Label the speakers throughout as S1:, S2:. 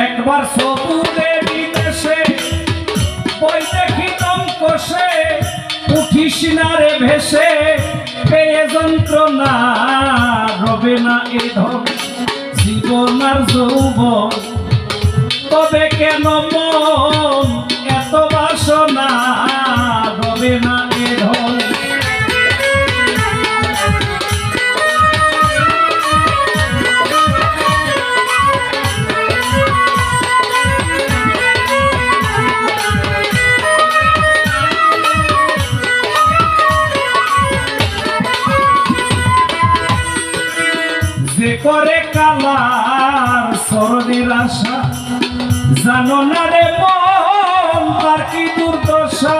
S1: একবার সবুরে বিদেশে বই দেখিতম কষে উঠিস না রে ভেসে পেয়ে যন্ত্রণা রবে না এ ধন জীবন আর যৌবন তবে কেন মন এত বাসনা রবে না এ ধন যে করে কালার স্মরণের আশা জানো না রে মন তার কি দুর্দশা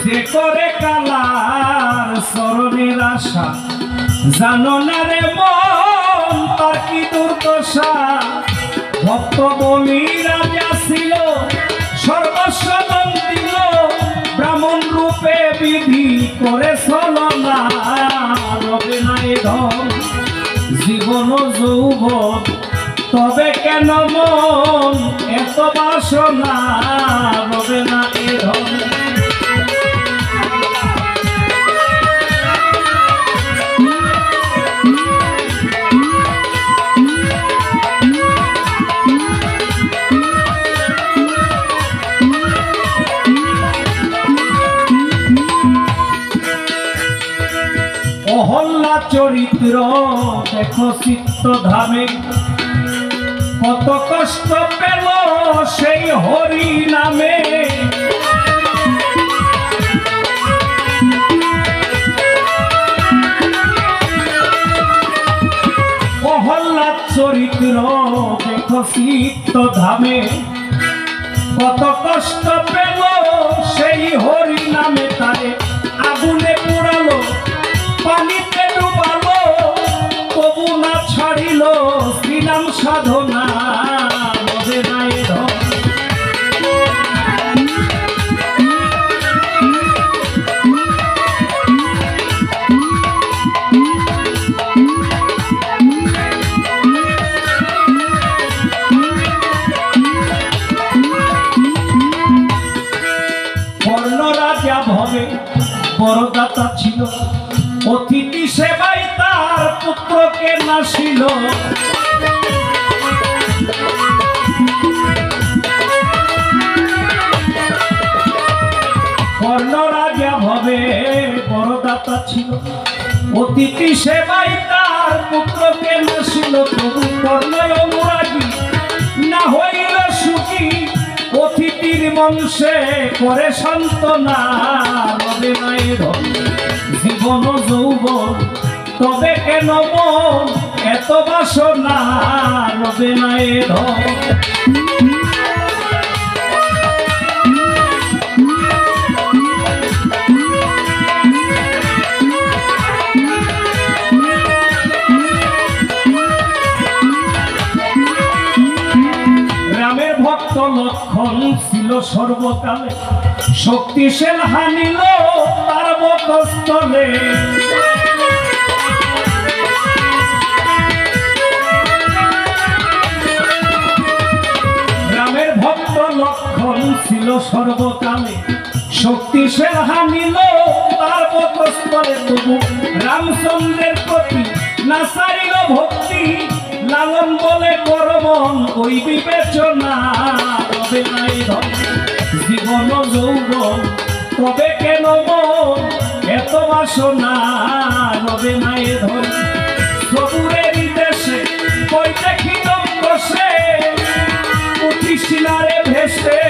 S1: যে করে কালার স্মরণের আশা জানো না রে মন তার কি দুর্দশা ভক্ত বলি রাজা ছিল সর্বস্ব দান দিল ব্রাহ্মণ রূপে বিধি করে ছলনা রবে না এ ধন জীবন যৌবন তবে কেন মন এত বাসনা রবে না এ ধন অহল্লা চরিত্র দেখো চিত্ত ধামে কত কষ্ট পেল সেই হরি নামে অহল্লা চরিত্র দেখো চিত্ত ধামে কত কষ্ট পেল সেই হরি নামে তারে আগুনে পোড়ালো পানিতে ডুবালো তবু না ছাড়িল শ্রীনাম সাধনা রবে না এ ধন বর্ণ রাজা ভবে বড় দাতা ছিল অতিথি সেবাই তার পুত্রকে নাসিল কর্ণ রাজা ভবে বড় দাতা ছিল অতিথি সেবাই তার পুত্রকে নাসিল তবু কর্ণ অনুরাগী না হইল সুখী অতিথির মনসে করে সান্ত্বনা রবে না এ ধন জীবন যৌবন তবে কেন মন এত বাসনা রবে না এ ধন রামের ভক্ত লক্ষণ ছিল সর্বকালে শক্তিশাল হানিল তার বক্ষস্থলে রামের ভক্ত লক্ষণ ছিল সর্বকালে শক্তিশাল হানিল তার বক্ষস্থলে তবু রামচন্দ্রের প্রতি না ছাড়িল ভক্তি লালন বলে করমন ওই বিবেচনা রবে না এ ধন জীবন যৌবন তবে কেন মন এত বাসনা রবে না এ ধন সবুরের দেশে বই দেখিতম কষে উঠিস না রে ভেসে